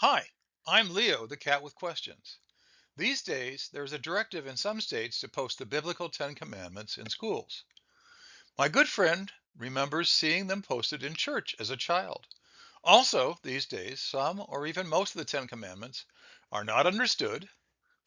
Hi, I'm Leo, the cat with questions. These days, there's a directive in some states to post the biblical Ten Commandments in schools. My good friend remembers seeing them posted in church as a child. Also, these days, some or even most of the Ten Commandments are not understood,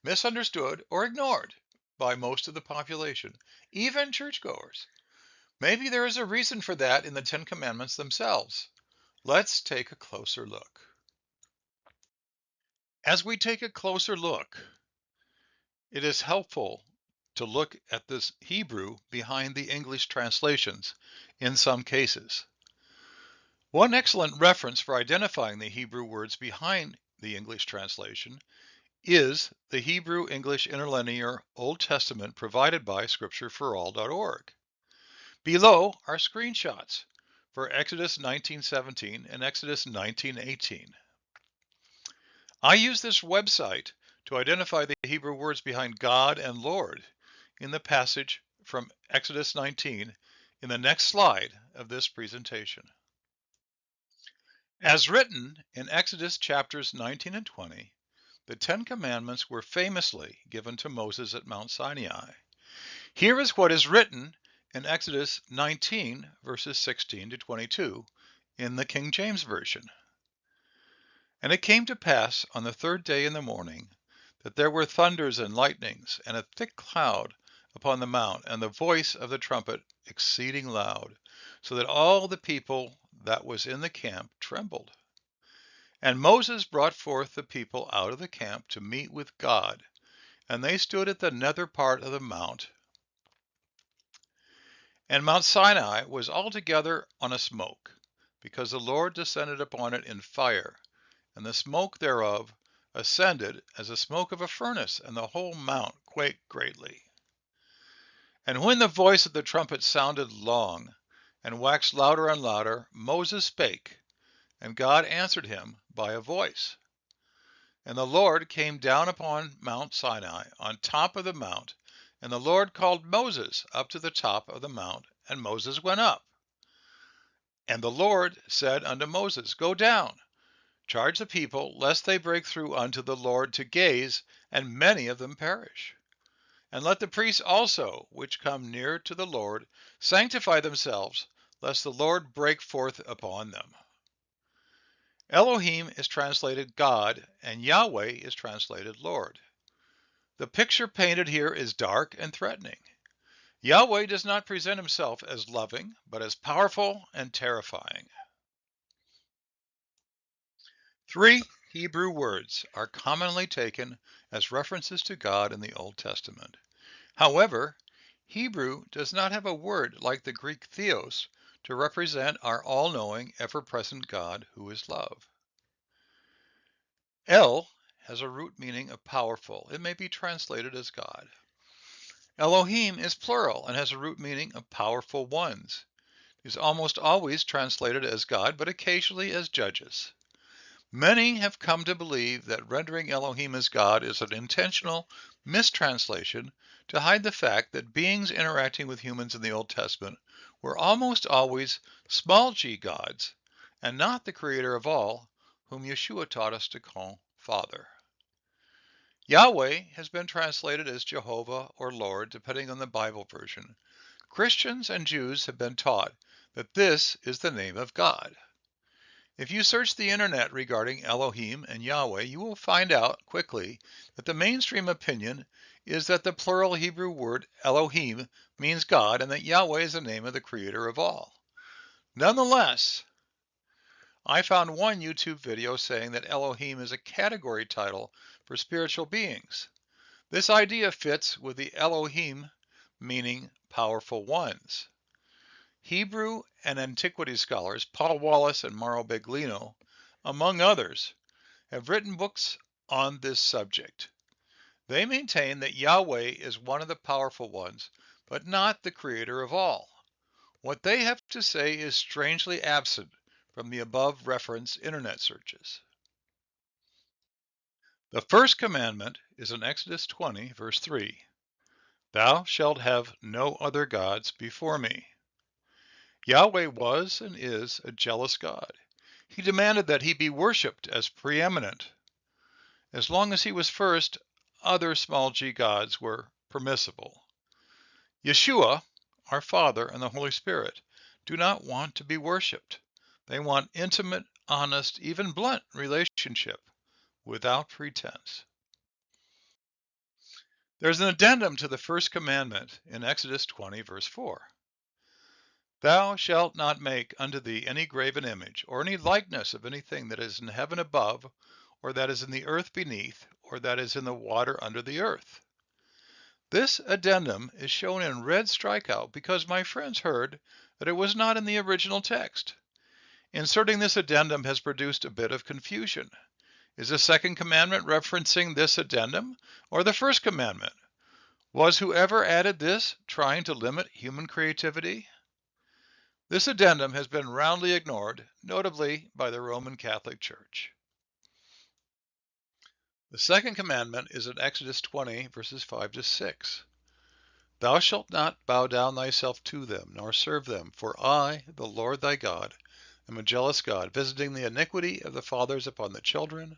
misunderstood, or ignored by most of the population, even churchgoers. Maybe there is a reason for that in the Ten Commandments themselves. Let's take a closer look. As we take a closer look, it is helpful to look at this Hebrew behind the English translations in some cases. One excellent reference for identifying the Hebrew words behind the English translation is the Hebrew English Interlinear Old Testament provided by scriptureforall.org. Below are screenshots for Exodus 19:17 and Exodus 19:18. I use this website to identify the Hebrew words behind God and Lord in the passage from Exodus 19 in the next slide of this presentation. As written in Exodus chapters 19 and 20, the Ten Commandments were famously given to Moses at Mount Sinai. Here is what is written in Exodus 19, verses 16 to 22 in the King James Version. And it came to pass on the third day in the morning that there were thunders and lightnings, and a thick cloud upon the mount, and the voice of the trumpet exceeding loud, so that all the people that was in the camp trembled. And Moses brought forth the people out of the camp to meet with God, and they stood at the nether part of the mount. And Mount Sinai was altogether on a smoke, because the Lord descended upon it in fire, and the smoke thereof ascended as the smoke of a furnace, and the whole mount quaked greatly. And when the voice of the trumpet sounded long, and waxed louder and louder, Moses spake, and God answered him by a voice. And the Lord came down upon Mount Sinai, on top of the mount, and the Lord called Moses up to the top of the mount, and Moses went up. And the Lord said unto Moses, Go down, charge the people, lest they break through unto the Lord to gaze, and many of them perish. And let the priests also, which come near to the Lord, sanctify themselves, lest the Lord break forth upon them. Elohim is translated God, and Yahweh is translated Lord. The picture painted here is dark and threatening. Yahweh does not present himself as loving, but as powerful and terrifying. Three Hebrew words are commonly taken as references to God in the Old Testament. However, Hebrew does not have a word like the Greek theos to represent our all-knowing, ever-present God who is love. El has a root meaning of powerful. It may be translated as God. Elohim is plural and has a root meaning of powerful ones. It is almost always translated as God, but occasionally as judges. Many have come to believe that rendering Elohim as God is an intentional mistranslation to hide the fact that beings interacting with humans in the Old Testament were almost always small g gods, and not the creator of all, whom Yeshua taught us to call Father. Yahweh has been translated as Jehovah or Lord, depending on the Bible version. Christians and Jews have been taught that this is the name of God. If you search the internet regarding Elohim and Yahweh, you will find out quickly that the mainstream opinion is that the plural Hebrew word Elohim means God and that Yahweh is the name of the creator of all. Nonetheless, I found one YouTube video saying that Elohim is a category title for spiritual beings. This idea fits with the Elohim meaning powerful ones. Hebrew and antiquity scholars Paul Wallace and Mauro Beglino, among others, have written books on this subject. They maintain that Yahweh is one of the powerful ones, but not the creator of all. What they have to say is strangely absent from the above referenced internet searches. The first commandment is in Exodus 20, verse 3. Thou shalt have no other gods before me. Yahweh was and is a jealous God. He demanded that he be worshipped as preeminent. As long as he was first, other small g gods were permissible. Yeshua, our Father, and the Holy Spirit do not want to be worshipped. They want intimate, honest, even blunt relationship without pretense. There's an addendum to the first commandment in Exodus 20, verse 4. Thou shalt not make unto thee any graven image, or any likeness of anything that is in heaven above, or that is in the earth beneath, or that is in the water under the earth. This addendum is shown in red strikeout because my friends heard that it was not in the original text. Inserting this addendum has produced a bit of confusion. Is the second commandment referencing this addendum, or the first commandment? Was whoever added this trying to limit human creativity? This addendum has been roundly ignored, notably by the Roman Catholic Church. The second commandment is in Exodus 20, verses 5 to 6. Thou shalt not bow down thyself to them, nor serve them, for I, the Lord thy God, am a jealous God, visiting the iniquity of the fathers upon the children,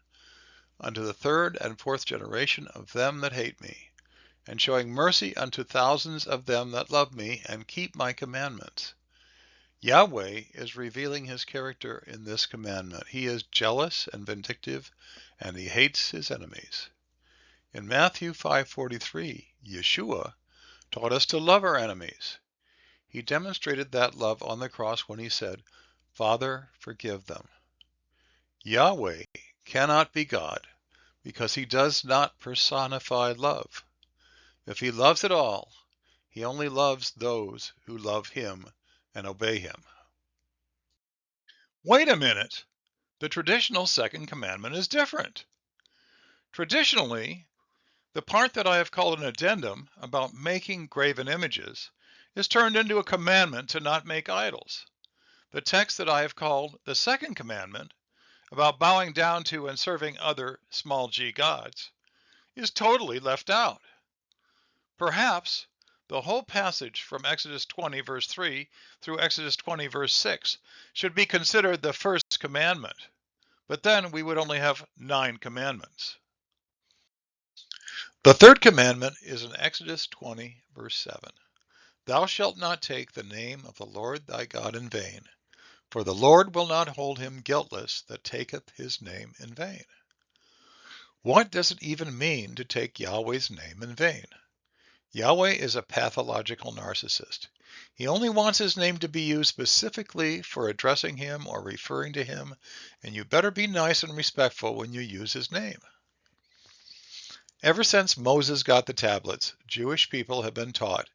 unto the third and fourth generation of them that hate me, and showing mercy unto thousands of them that love me, and keep my commandments. Yahweh is revealing his character in this commandment. He is jealous and vindictive, and he hates his enemies. In Matthew 5:43, Yeshua taught us to love our enemies. He demonstrated that love on the cross when he said, Father, forgive them. Yahweh cannot be God because he does not personify love. If he loves at all, he only loves those who love him and obey him. Wait a minute. The traditional second commandment is different. Traditionally, the part that I have called an addendum about making graven images is turned into a commandment to not make idols. The text that I have called the second commandment about bowing down to and serving other small g gods is totally left out. Perhaps the whole passage from Exodus 20 verse 3 through Exodus 20 verse 6 should be considered the first commandment, but then we would only have 9 commandments. The third commandment is in Exodus 20 verse 7. Thou shalt not take the name of the Lord thy God in vain, for the Lord will not hold him guiltless that taketh his name in vain. What does it even mean to take Yahweh's name in vain? Yahweh is a pathological narcissist. He only wants his name to be used specifically for addressing him or referring to him, and you better be nice and respectful when you use his name. Ever since Moses got the tablets, Jewish people have been taught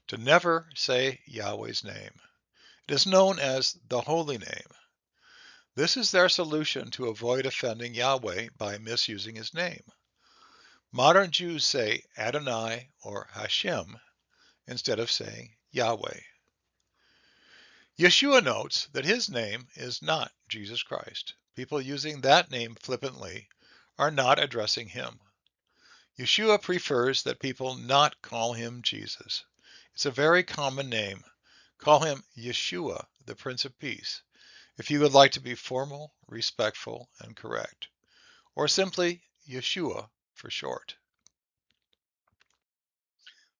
to never say Yahweh's name. It is known as the holy name. This is their solution to avoid offending Yahweh by misusing his name. Modern Jews say Adonai or Hashem instead of saying Yahweh. Yeshua notes that his name is not Jesus Christ. People using that name flippantly are not addressing him. Yeshua prefers that people not call him Jesus. It's a very common name. Call him Yeshua, the Prince of Peace, if you would like to be formal, respectful, and correct, or simply Yeshua for short.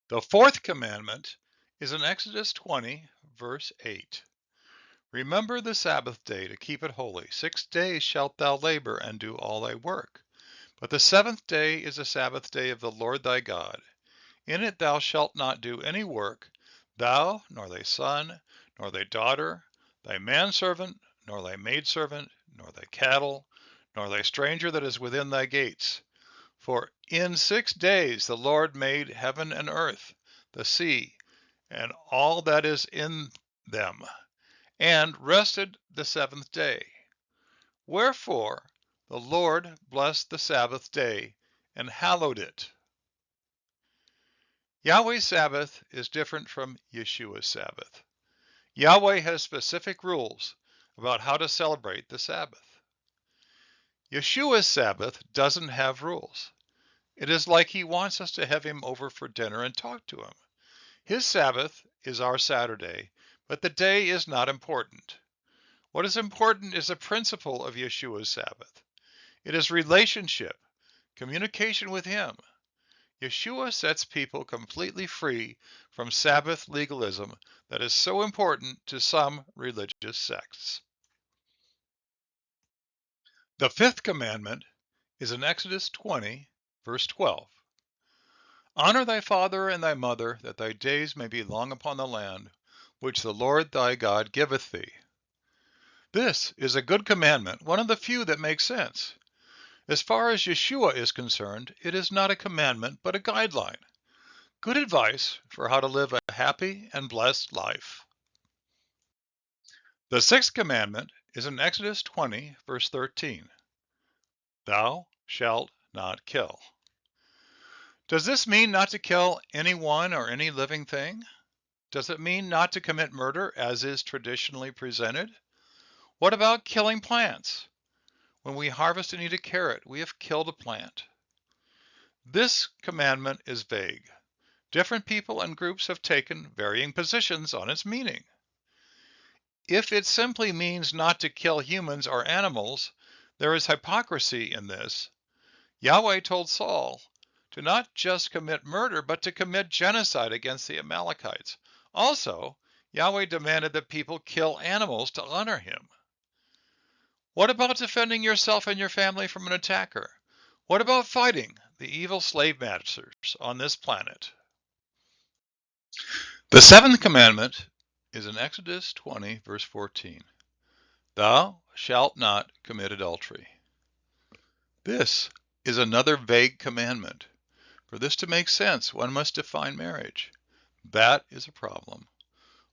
The fourth commandment is in Exodus 20, verse 8. Remember the Sabbath day to keep it holy. 6 days shalt thou labor and do all thy work. But the seventh day is a Sabbath day of the Lord thy God. In it thou shalt not do any work, thou, nor thy son, nor thy daughter, thy manservant, nor thy maidservant, nor thy cattle, nor thy stranger that is within thy gates. For in 6 days the Lord made heaven and earth, the sea, and all that is in them, and rested the seventh day. Wherefore the Lord blessed the Sabbath day and hallowed it. Yahweh's Sabbath is different from Yeshua's Sabbath. Yahweh has specific rules about how to celebrate the Sabbath. Yeshua's Sabbath doesn't have rules. It is like he wants us to have him over for dinner and talk to him. His Sabbath is our Saturday, but the day is not important. What is important is the principle of Yeshua's Sabbath. It is relationship, communication with Him. Yeshua sets people completely free from Sabbath legalism that is so important to some religious sects. The fifth commandment is in Exodus 20, verse 12. Honor thy father and thy mother, that thy days may be long upon the land, which the Lord thy God giveth thee. This is a good commandment, one of the few that makes sense. As far as Yeshua is concerned, it is not a commandment, but a guideline. Good advice for how to live a happy and blessed life. The sixth commandment is in Exodus 20, verse 13. Thou shalt not kill. Does this mean not to kill anyone or any living thing? Does it mean not to commit murder as is traditionally presented? What about killing plants? When we harvest and eat a carrot, we have killed a plant. This commandment is vague. Different people and groups have taken varying positions on its meaning. If it simply means not to kill humans or animals, there is hypocrisy in this. Yahweh told Saul to not just commit murder, but to commit genocide against the Amalekites. Also, Yahweh demanded that people kill animals to honor him. What about defending yourself and your family from an attacker? What about fighting the evil slave masters on this planet? The seventh commandment is in Exodus 20, verse 14. Thou shalt not commit adultery. This is another vague commandment. For this to make sense, one must define marriage. That is a problem.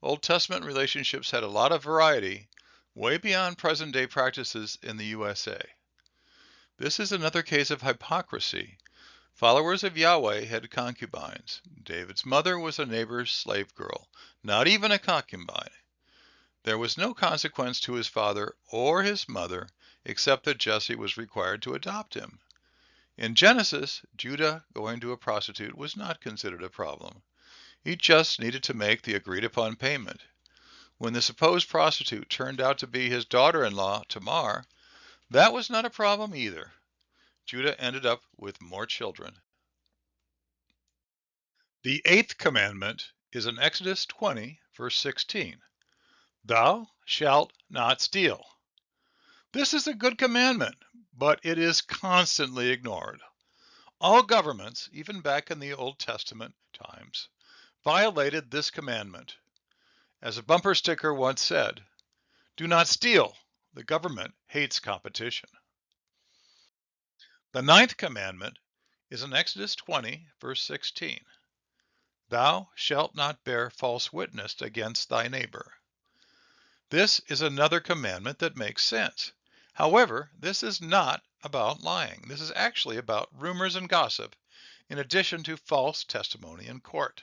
Old Testament relationships had a lot of variety, way beyond present-day practices in the USA. This is another case of hypocrisy. Followers of Yahweh had concubines. David's mother was a neighbor's slave girl, not even a concubine. There was no consequence to his father or his mother, except that Jesse was required to adopt him. In Genesis, Judah going to a prostitute was not considered a problem. He just needed to make the agreed-upon payment. When the supposed prostitute turned out to be his daughter-in-law, Tamar, that was not a problem either. Judah ended up with more children. The eighth commandment is in Exodus 20, verse 16. Thou shalt not steal. This is a good commandment, but it is constantly ignored. All governments, even back in the Old Testament times, violated this commandment. As a bumper sticker once said, do not steal. The government hates competition. The ninth commandment is in Exodus 20, verse 16. Thou shalt not bear false witness against thy neighbor. This is another commandment that makes sense. However, this is not about lying. This is actually about rumors and gossip, in addition to false testimony in court.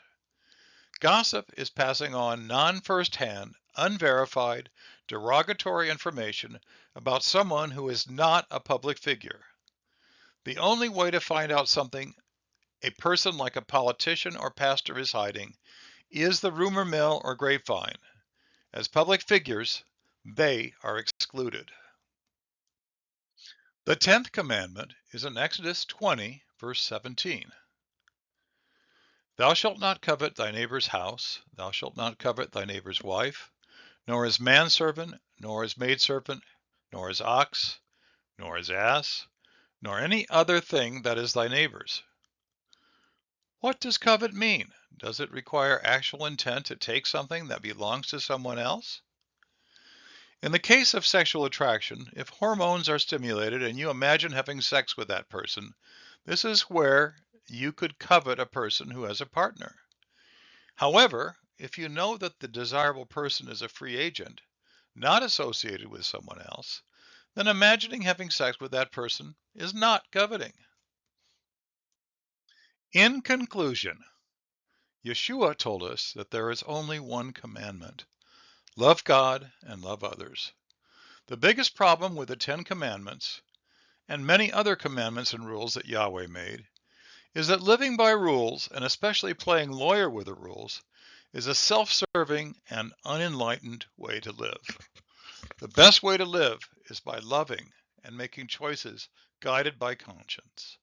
Gossip is passing on non-first-hand, unverified, derogatory information about someone who is not a public figure. The only way to find out something a person like a politician or pastor is hiding is the rumor mill or grapevine. As public figures, they are excluded. The 10th commandment is in Exodus 20, verse 17. Thou shalt not covet thy neighbor's house, thou shalt not covet thy neighbor's wife, nor his manservant, nor his maidservant, nor his ox, nor his ass, nor any other thing that is thy neighbor's. What does covet mean? Does it require actual intent to take something that belongs to someone else? In the case of sexual attraction, if hormones are stimulated and you imagine having sex with that person, this is where you could covet a person who has a partner. However, if you know that the desirable person is a free agent, not associated with someone else, then imagining having sex with that person is not coveting. In conclusion, Yeshua told us that there is only one commandment: love God and love others. The biggest problem with the 10 Commandments, and many other commandments and rules that Yahweh made, is that living by rules, and especially playing lawyer with the rules, is a self-serving and unenlightened way to live. The best way to live is by loving and making choices guided by conscience.